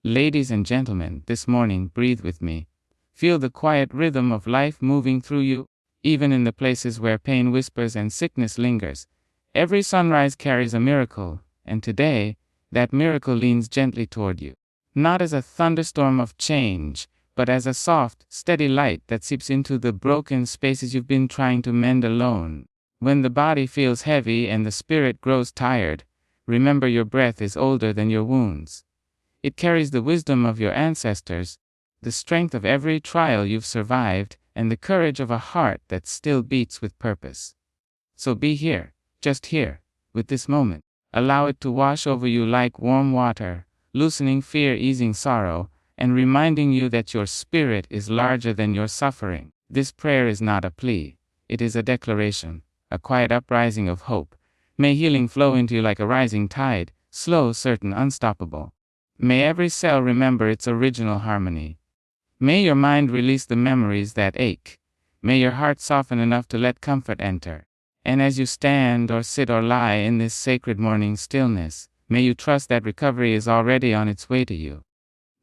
Ladies and gentlemen, this morning, breathe with me. Feel the quiet rhythm of life moving through you, even in the places where pain whispers and sickness lingers. Every sunrise carries a miracle, and today, that miracle leans gently toward you. Not as a thunderstorm of change, but as a soft, steady light that seeps into the broken spaces you've been trying to mend alone. When the body feels heavy and the spirit grows tired, remember your breath is older than your wounds. It carries the wisdom of your ancestors, the strength of every trial you've survived, and the courage of a heart that still beats with purpose. So be here, just here, with this moment. Allow it to wash over you like warm water, loosening fear, easing sorrow, and reminding you that your spirit is larger than your suffering. This prayer is not a plea. It is a declaration, a quiet uprising of hope. May healing flow into you like a rising tide, slow, certain, unstoppable. May every cell remember its original harmony. May your mind release the memories that ache. May your heart soften enough to let comfort enter. And as you stand or sit or lie in this sacred morning stillness, may you trust that recovery is already on its way to you.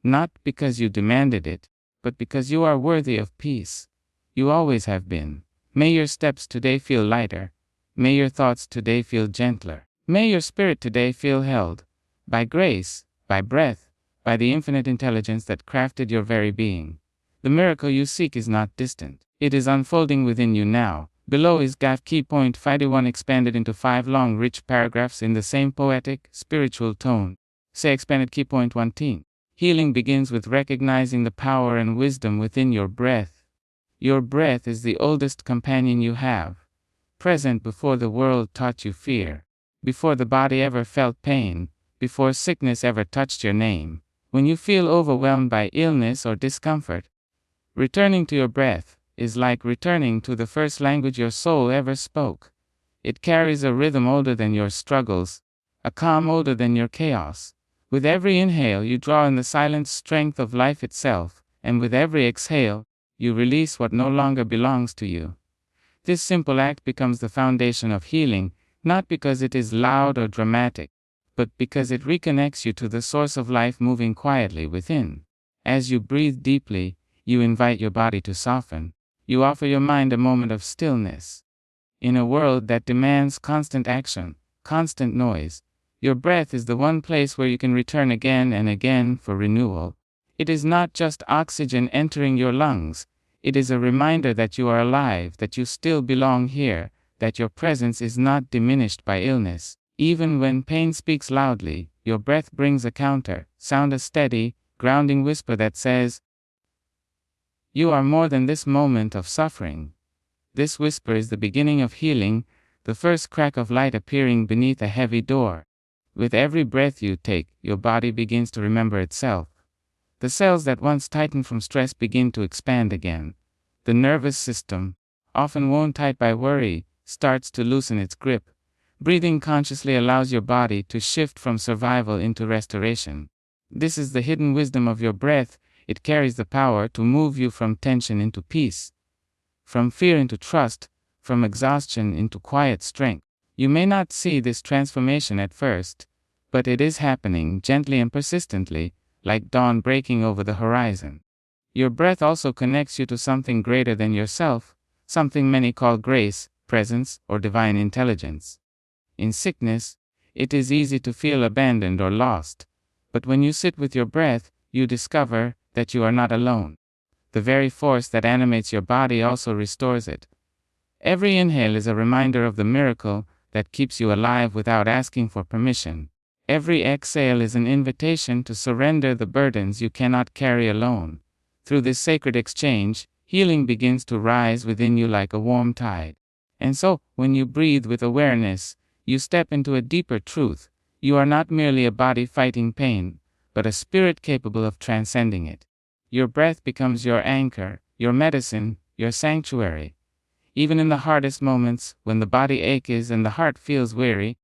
Not because you demanded it, but because you are worthy of peace. You always have been. May your steps today feel lighter. May your thoughts today feel gentler. May your spirit today feel held by grace, by breath, by the infinite intelligence that crafted your very being. The miracle you seek is not distant. It is unfolding within you now. Below is GAF key point 51 expanded into 5 long rich paragraphs in the same poetic, spiritual tone. Say expanded key point 1 Healing begins with recognizing the power and wisdom within your breath. Your breath is the oldest companion you have. Present before the world taught you fear. Before the body ever felt pain. Before sickness ever touched your name. When you feel overwhelmed by illness or discomfort, returning to your breath is like returning to the first language your soul ever spoke. It carries a rhythm older than your struggles, a calm older than your chaos. With every inhale you draw in the silent strength of life itself, and with every exhale, you release what no longer belongs to you. This simple act becomes the foundation of healing, not because it is loud or dramatic, but because it reconnects you to the source of life moving quietly within. As you breathe deeply, you invite your body to soften. You offer your mind a moment of stillness. In a world that demands constant action, constant noise, your breath is the one place where you can return again and again for renewal. It is not just oxygen entering your lungs. It is a reminder that you are alive, that you still belong here, that your presence is not diminished by illness. Even when pain speaks loudly, your breath brings a counter, sound, a steady, grounding whisper that says, "You are more than this moment of suffering." This whisper is the beginning of healing, the first crack of light appearing beneath a heavy door. With every breath you take, your body begins to remember itself. The cells that once tightened from stress begin to expand again. The nervous system, often worn tight by worry, starts to loosen its grip. Breathing consciously allows your body to shift from survival into restoration. This is the hidden wisdom of your breath. It carries the power to move you from tension into peace, from fear into trust, from exhaustion into quiet strength. You may not see this transformation at first, but it is happening gently and persistently, like dawn breaking over the horizon. Your breath also connects you to something greater than yourself, something many call grace, presence, or divine intelligence. In sickness, it is easy to feel abandoned or lost, but when you sit with your breath, you discover that you are not alone. The very force that animates your body also restores it. Every inhale is a reminder of the miracle that keeps you alive without asking for permission. Every exhale is an invitation to surrender the burdens you cannot carry alone. Through this sacred exchange, healing begins to rise within you like a warm tide. And so, when you breathe with awareness, you step into a deeper truth. You are not merely a body fighting pain, but a spirit capable of transcending it. Your breath becomes your anchor, your medicine, your sanctuary. Even in the hardest moments, when the body aches and the heart feels weary,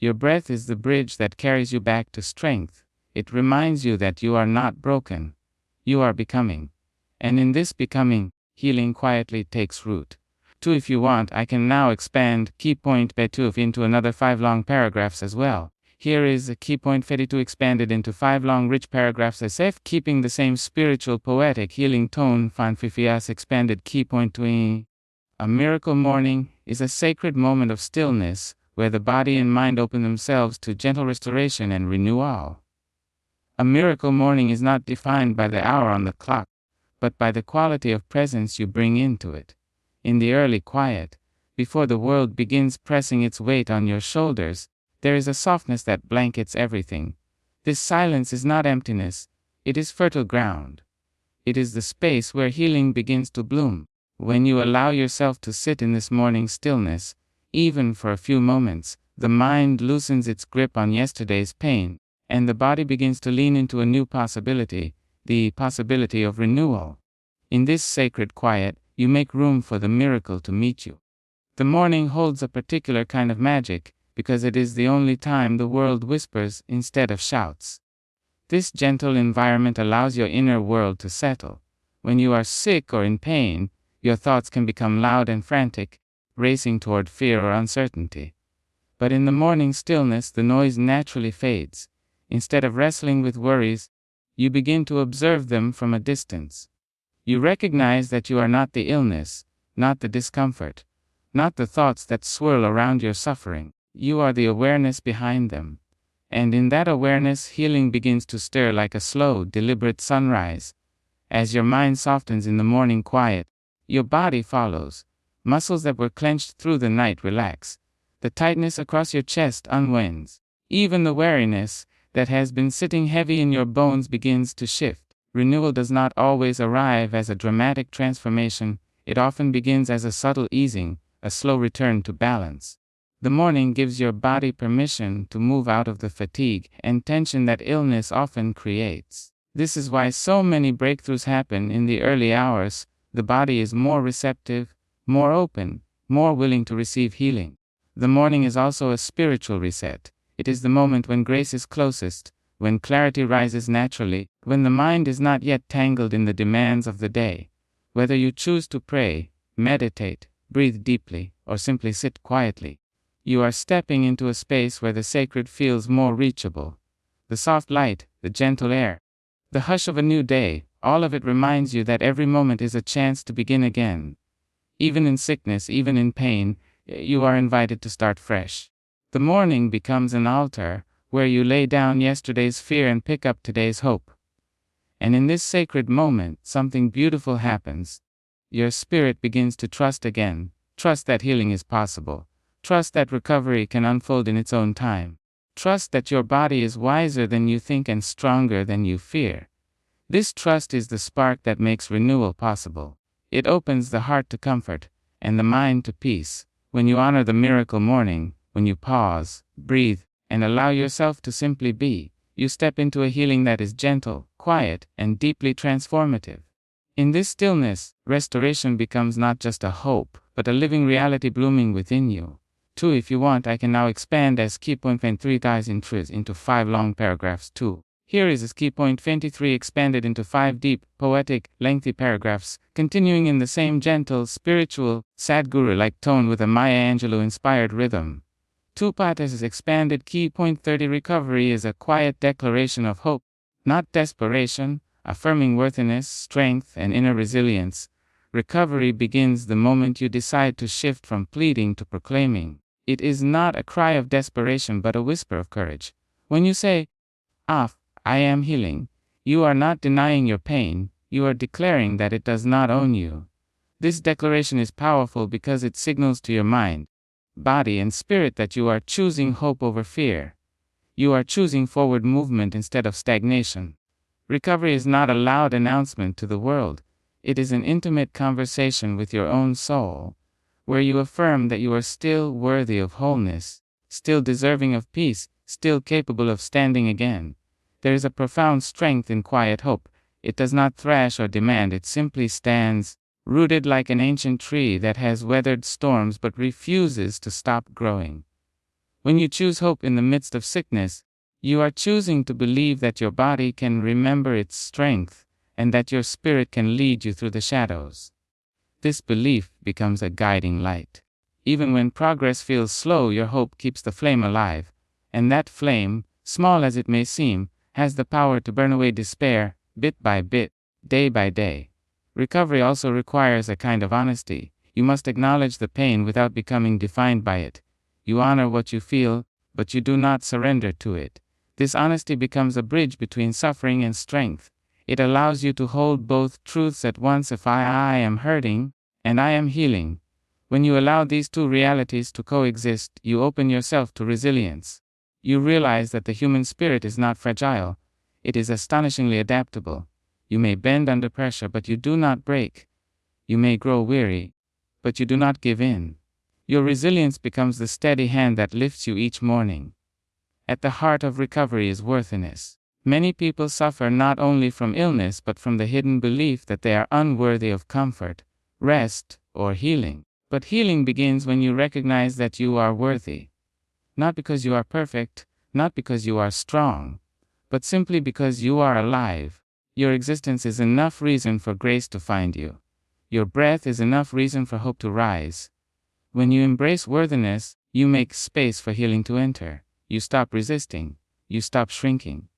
your breath is the bridge that carries you back to strength. It reminds you that you are not broken. You are becoming. And in this becoming, healing quietly takes root. If you want, I can now expand key point by 2 into another 5 long paragraphs as well. Here is a key point 32 expanded into 5 long rich paragraphs as if keeping the same spiritual poetic healing tone. Fanfifias expanded key point 20. A miracle morning is a sacred moment of stillness where the body and mind open themselves to gentle restoration and renewal. A miracle morning is not defined by the hour on the clock, but by the quality of presence you bring into it. In the early quiet, before the world begins pressing its weight on your shoulders, there is a softness that blankets everything. This silence is not emptiness, it is fertile ground. It is the space where healing begins to bloom. When you allow yourself to sit in this morning stillness, even for a few moments, the mind loosens its grip on yesterday's pain, and the body begins to lean into a new possibility, the possibility of renewal. In this sacred quiet, you make room for the miracle to meet you. The morning holds a particular kind of magic, because it is the only time the world whispers instead of shouts. This gentle environment allows your inner world to settle. When you are sick or in pain, your thoughts can become loud and frantic, racing toward fear or uncertainty. But in the morning stillness, the noise naturally fades. Instead of wrestling with worries, you begin to observe them from a distance. You recognize that you are not the illness, not the discomfort, not the thoughts that swirl around your suffering. You are the awareness behind them. And in that awareness, healing begins to stir like a slow, deliberate sunrise. As your mind softens in the morning quiet, your body follows. Muscles that were clenched through the night relax. The tightness across your chest unwinds. Even the weariness that has been sitting heavy in your bones begins to shift. Renewal does not always arrive as a dramatic transformation. It often begins as a subtle easing, a slow return to balance. The morning gives your body permission to move out of the fatigue and tension that illness often creates. This is why so many breakthroughs happen in the early hours. The body is more receptive, more open, more willing to receive healing. The morning is also a spiritual reset. It is the moment when grace is closest, when clarity rises naturally, when the mind is not yet tangled in the demands of the day. Whether you choose to pray, meditate, breathe deeply, or simply sit quietly, you are stepping into a space where the sacred feels more reachable. The soft light, the gentle air, the hush of a new day, all of it reminds you that every moment is a chance to begin again. Even in sickness, even in pain, you are invited to start fresh. The morning becomes an altar where you lay down yesterday's fear and pick up today's hope. And in this sacred moment, something beautiful happens. Your spirit begins to trust again, trust that healing is possible. Trust that recovery can unfold in its own time. Trust that your body is wiser than you think and stronger than you fear. This trust is the spark that makes renewal possible. It opens the heart to comfort, and the mind to peace. When you honor the miracle morning, when you pause, breathe, and allow yourself to simply be, you step into a healing that is gentle, quiet, and deeply transformative. In this stillness, restoration becomes not just a hope, but a living reality blooming within you. 2. If you want, I can now expand as key point 23 ties into 5 long paragraphs. 2. Here is key point 23 expanded into 5 deep, poetic, lengthy paragraphs, continuing in the same gentle, spiritual, Sadhguru-like tone with a Maya Angelou-inspired rhythm. 2. Patas is expanded. Key point 30 recovery is a quiet declaration of hope, not desperation, affirming worthiness, strength, and inner resilience. Recovery begins the moment you decide to shift from pleading to proclaiming. It is not a cry of desperation but a whisper of courage. When you say, I am healing, you are not denying your pain, you are declaring that it does not own you. This declaration is powerful because it signals to your mind, body, and spirit that you are choosing hope over fear. You are choosing forward movement instead of stagnation. Recovery is not a loud announcement to the world. It is an intimate conversation with your own soul, where you affirm that you are still worthy of wholeness, still deserving of peace, still capable of standing again. There is a profound strength in quiet hope. It does not thrash or demand, it simply stands, rooted like an ancient tree that has weathered storms but refuses to stop growing. When you choose hope in the midst of sickness, you are choosing to believe that your body can remember its strength, and that your spirit can lead you through the shadows. This belief becomes a guiding light. Even when progress feels slow, your hope keeps the flame alive. And that flame, small as it may seem, has the power to burn away despair, bit by bit, day by day. Recovery also requires a kind of honesty. You must acknowledge the pain without becoming defined by it. You honor what you feel, but you do not surrender to it. This honesty becomes a bridge between suffering and strength. It allows you to hold both truths at once. If I am hurting, and I am healing. When you allow these two realities to coexist, you open yourself to resilience. You realize that the human spirit is not fragile. It is astonishingly adaptable. You may bend under pressure, but you do not break. You may grow weary, but you do not give in. Your resilience becomes the steady hand that lifts you each morning. At the heart of recovery is worthiness. Many people suffer not only from illness but from the hidden belief that they are unworthy of comfort, rest, or healing. But healing begins when you recognize that you are worthy. Not because you are perfect, not because you are strong, but simply because you are alive. Your existence is enough reason for grace to find you. Your breath is enough reason for hope to rise. When you embrace worthiness, you make space for healing to enter. You stop resisting. You stop shrinking.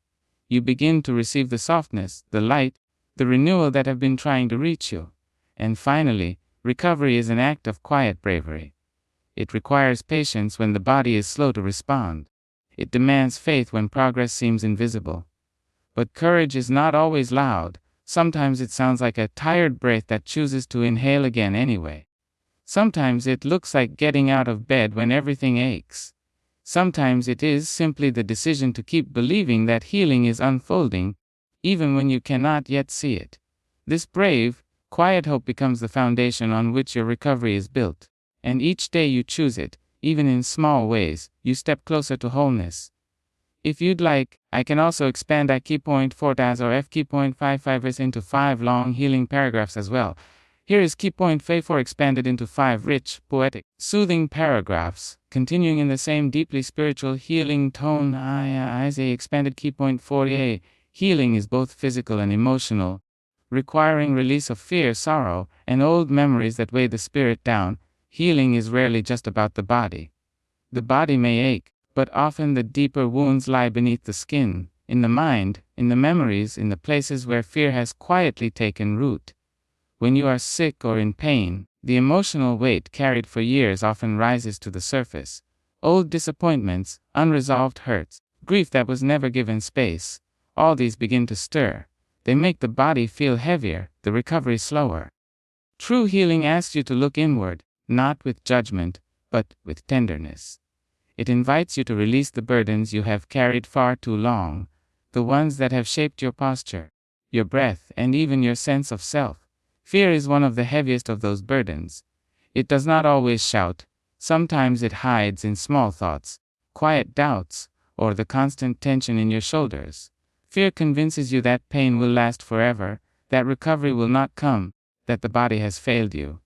You begin to receive the softness, the light, the renewal that have been trying to reach you. And finally, recovery is an act of quiet bravery. It requires patience when the body is slow to respond. It demands faith when progress seems invisible. But courage is not always loud. Sometimes it sounds like a tired breath that chooses to inhale again anyway. Sometimes it looks like getting out of bed when everything aches. Sometimes it is simply the decision to keep believing that healing is unfolding, even when you cannot yet see it. This brave, quiet hope becomes the foundation on which your recovery is built. And each day you choose it, even in small ways, you step closer to wholeness. If you'd like, I can also expand I key point 4 or F key point 5 into 5 long healing paragraphs as well. Here is key point 4 expanded into 5 rich, poetic, soothing paragraphs, continuing in the same deeply spiritual healing tone. I say expanded key point 4a. Healing is both physical and emotional, requiring release of fear, sorrow, and old memories that weigh the spirit down. Healing is rarely just about the body. The body may ache, but often the deeper wounds lie beneath the skin, in the mind, in the memories, in the places where fear has quietly taken root. When you are sick or in pain, the emotional weight carried for years often rises to the surface. Old disappointments, unresolved hurts, grief that was never given space, all these begin to stir. They make the body feel heavier, the recovery slower. True healing asks you to look inward, not with judgment, but with tenderness. It invites you to release the burdens you have carried far too long, the ones that have shaped your posture, your breath, and even your sense of self. Fear is one of the heaviest of those burdens. It does not always shout. Sometimes it hides in small thoughts, quiet doubts, or the constant tension in your shoulders. Fear convinces you that pain will last forever, that recovery will not come, that the body has failed you.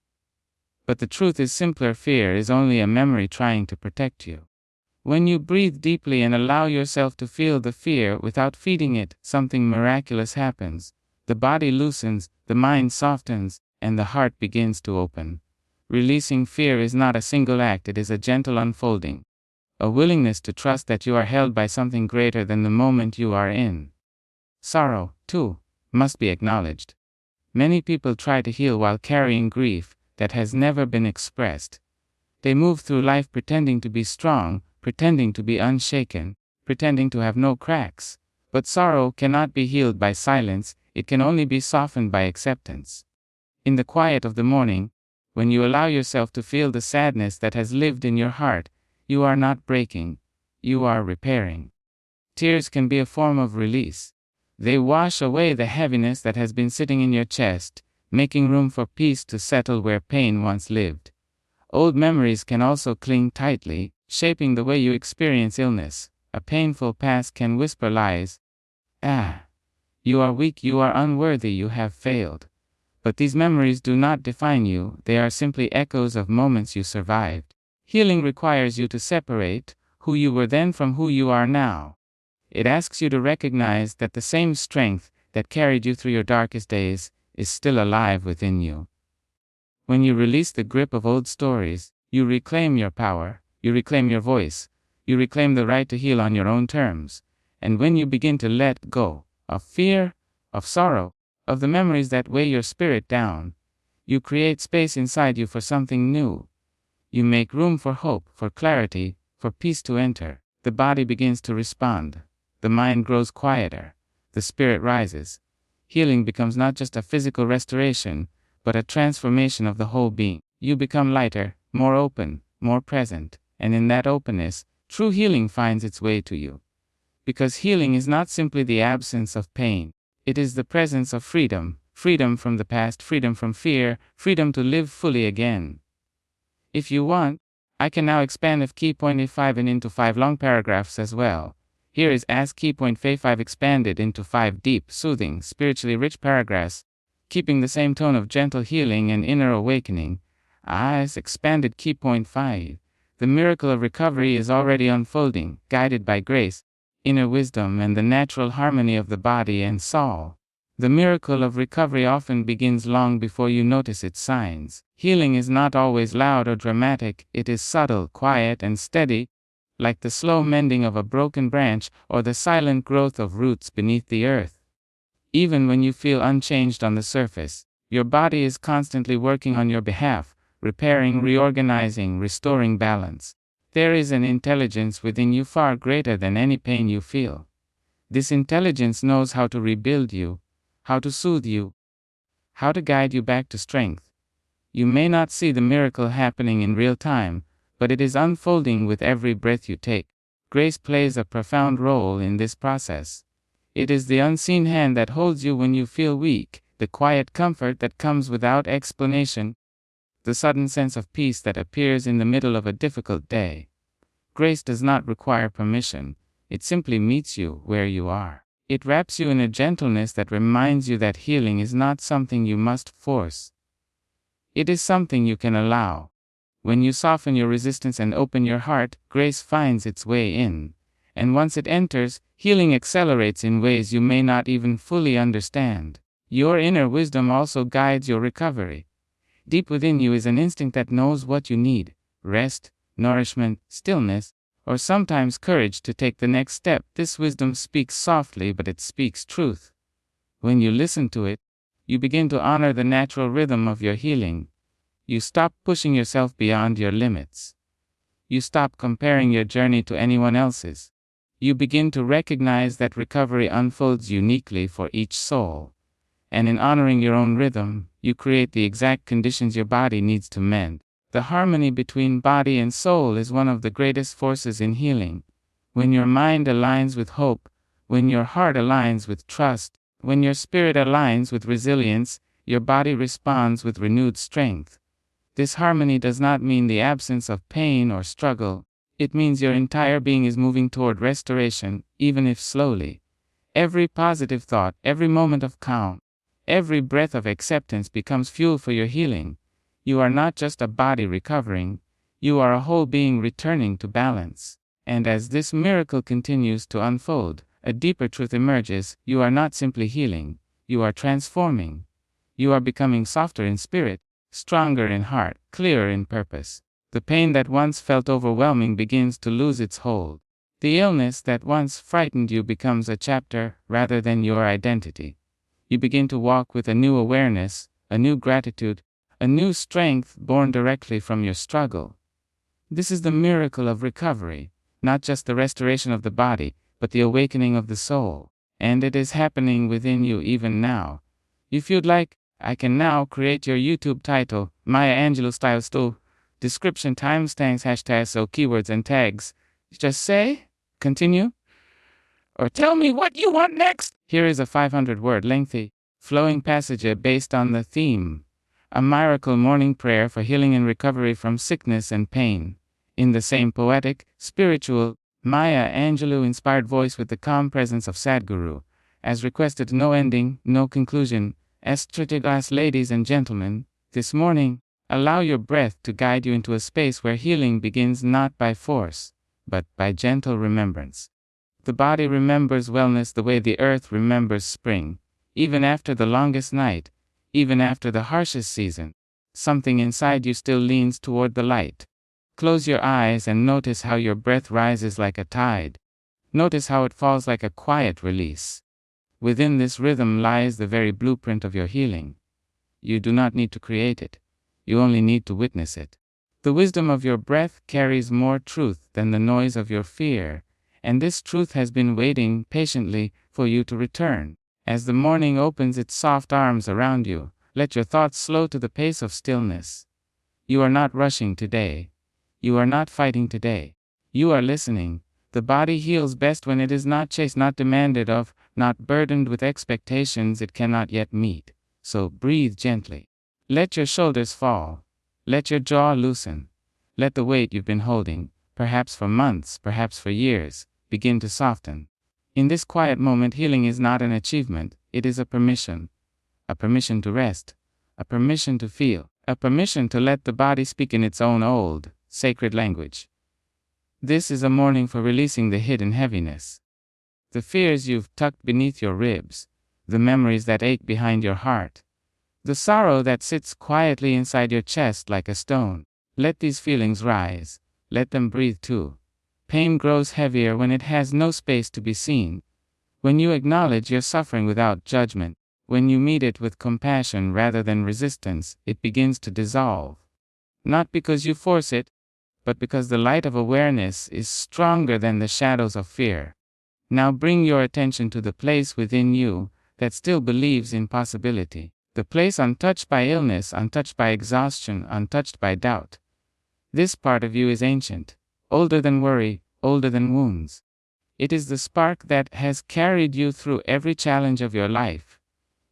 But the truth is simpler. Fear is only a memory trying to protect you. When you breathe deeply and allow yourself to feel the fear without feeding it, something miraculous happens. The body loosens, the mind softens, and the heart begins to open. Releasing fear is not a single act, it is a gentle unfolding. A willingness to trust that you are held by something greater than the moment you are in. Sorrow, too, must be acknowledged. Many people try to heal while carrying grief that has never been expressed. They move through life pretending to be strong, pretending to be unshaken, pretending to have no cracks. But sorrow cannot be healed by silence, it can only be softened by acceptance. In the quiet of the morning, when you allow yourself to feel the sadness that has lived in your heart, you are not breaking, you are repairing. Tears can be a form of release. They wash away the heaviness that has been sitting in your chest, making room for peace to settle where pain once lived. Old memories can also cling tightly, shaping the way you experience illness. A painful past can whisper lies. You are weak, you are unworthy, you have failed. But these memories do not define you, they are simply echoes of moments you survived. Healing requires you to separate who you were then from who you are now. It asks you to recognize that the same strength that carried you through your darkest days is still alive within you. When you release the grip of old stories, you reclaim your power, you reclaim your voice, You reclaim the right to heal on your own terms. And when you begin to let go of fear, of sorrow, of the memories that weigh your spirit down, you create space inside you for something new. You make room for hope, for clarity, for peace to enter. The body begins to respond. The mind grows quieter. The spirit rises. Healing becomes not just a physical restoration, but a transformation of the whole being. You become lighter, more open, more present, and in that openness, true healing finds its way to you. Because healing is not simply the absence of pain. It is the presence of freedom, freedom from the past, freedom from fear, freedom to live fully again. If you want, I can now expand if key point 5 and into 5 long paragraphs as well. Here is as key point 5 expanded into 5 deep, soothing, spiritually rich paragraphs, keeping the same tone of gentle healing and inner awakening. As expanded key point 5. The miracle of recovery is already unfolding, guided by grace, inner wisdom, and the natural harmony of the body and soul. The miracle of recovery often begins long before you notice its signs. Healing is not always loud or dramatic, it is subtle, quiet, and steady, like the slow mending of a broken branch or the silent growth of roots beneath the earth. Even when you feel unchanged on the surface, your body is constantly working on your behalf, repairing, reorganizing, restoring balance. There is an intelligence within you far greater than any pain you feel. This intelligence knows how to rebuild you, how to soothe you, how to guide you back to strength. You may not see the miracle happening in real time, but it is unfolding with every breath you take. Grace plays a profound role in this process. It is the unseen hand that holds you when you feel weak, the quiet comfort that comes without explanation, the sudden sense of peace that appears in the middle of a difficult day. Grace does not require permission, it simply meets you where you are. It wraps you in a gentleness that reminds you that healing is not something you must force. It is something you can allow. When you soften your resistance and open your heart, grace finds its way in. And once it enters, healing accelerates in ways you may not even fully understand. Your inner wisdom also guides your recovery. Deep within you is an instinct that knows what you need: rest, nourishment, stillness, or sometimes courage to take the next step. This wisdom speaks softly, but it speaks truth. When you listen to it, you begin to honor the natural rhythm of your healing. You stop pushing yourself beyond your limits. You stop comparing your journey to anyone else's. You begin to recognize that recovery unfolds uniquely for each soul. And in honoring your own rhythm, you create the exact conditions your body needs to mend. The harmony between body and soul is one of the greatest forces in healing. When your mind aligns with hope, when your heart aligns with trust, when your spirit aligns with resilience, your body responds with renewed strength. This harmony does not mean the absence of pain or struggle. It means your entire being is moving toward restoration, even if slowly. Every positive thought, every moment of calm, every breath of acceptance becomes fuel for your healing. You are not just a body recovering, you are a whole being returning to balance. And as this miracle continues to unfold, a deeper truth emerges: you are not simply healing, you are transforming. You are becoming softer in spirit, stronger in heart, clearer in purpose. The pain that once felt overwhelming begins to lose its hold. The illness that once frightened you becomes a chapter rather than your identity. You begin to walk with a new awareness, a new gratitude, a new strength born directly from your struggle. This is the miracle of recovery, not just the restoration of the body, but the awakening of the soul. And it is happening within you even now. If you'd like, I can now create your YouTube title, Maya Angelou Style Stool, description, timestamps, hashtags, so keywords and tags. Just say, continue, or tell me what you want next. Here is a 500-word lengthy, flowing passage based on the theme: a miracle morning prayer for healing and recovery from sickness and pain. In the same poetic, spiritual, Maya Angelou inspired voice with the calm presence of Sadhguru. As requested, no ending, no conclusion. As ladies and gentlemen, this morning, allow your breath to guide you into a space where healing begins not by force, but by gentle remembrance. The body remembers wellness the way the earth remembers spring. Even after the longest night, even after the harshest season, something inside you still leans toward the light. Close your eyes and notice how your breath rises like a tide. Notice how it falls like a quiet release. Within this rhythm lies the very blueprint of your healing. You do not need to create it. You only need to witness it. The wisdom of your breath carries more truth than the noise of your fear, and this truth has been waiting patiently for you to return. As the morning opens its soft arms around you, let your thoughts slow to the pace of stillness. You are not rushing today. You are not fighting today. You are listening. The body heals best when it is not chased, not demanded of, not burdened with expectations it cannot yet meet. So breathe gently. Let your shoulders fall. Let your jaw loosen. Let the weight you've been holding, perhaps for months, perhaps for years, begin to soften. In this quiet moment, healing is not an achievement, it is a permission. A permission to rest. A permission to feel. A permission to let the body speak in its own old, sacred language. This is a morning for releasing the hidden heaviness. The fears you've tucked beneath your ribs. The memories that ache behind your heart. The sorrow that sits quietly inside your chest like a stone. Let these feelings rise. Let them breathe too. Pain grows heavier when it has no space to be seen. When you acknowledge your suffering without judgment, when you meet it with compassion rather than resistance, it begins to dissolve. Not because you force it, but because the light of awareness is stronger than the shadows of fear. Now bring your attention to the place within you that still believes in possibility. The place untouched by illness, untouched by exhaustion, untouched by doubt. This part of you is ancient, older than worry, older than wounds. It is the spark that has carried you through every challenge of your life.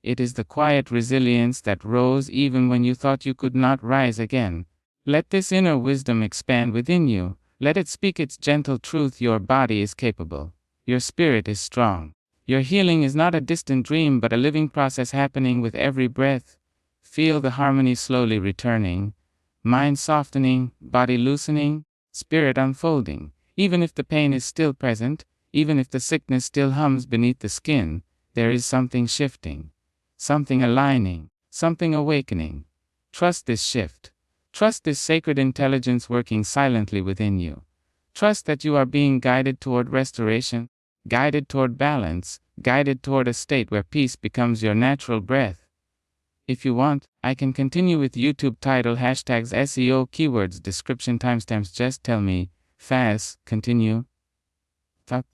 It is the quiet resilience that rose even when you thought you could not rise again. Let this inner wisdom expand within you. Let it speak its gentle truth. Your body is capable. Your spirit is strong. Your healing is not a distant dream but a living process happening with every breath. Feel the harmony slowly returning. Mind softening, body loosening, spirit unfolding. Even if the pain is still present, even if the sickness still hums beneath the skin, there is something shifting. Something aligning. Something awakening. Trust this shift. Trust this sacred intelligence working silently within you. Trust that you are being guided toward restoration, guided toward balance, guided toward a state where peace becomes your natural breath. If you want, I can continue with YouTube title, hashtags, SEO, keywords, description, timestamps. Just tell me, fast, continue.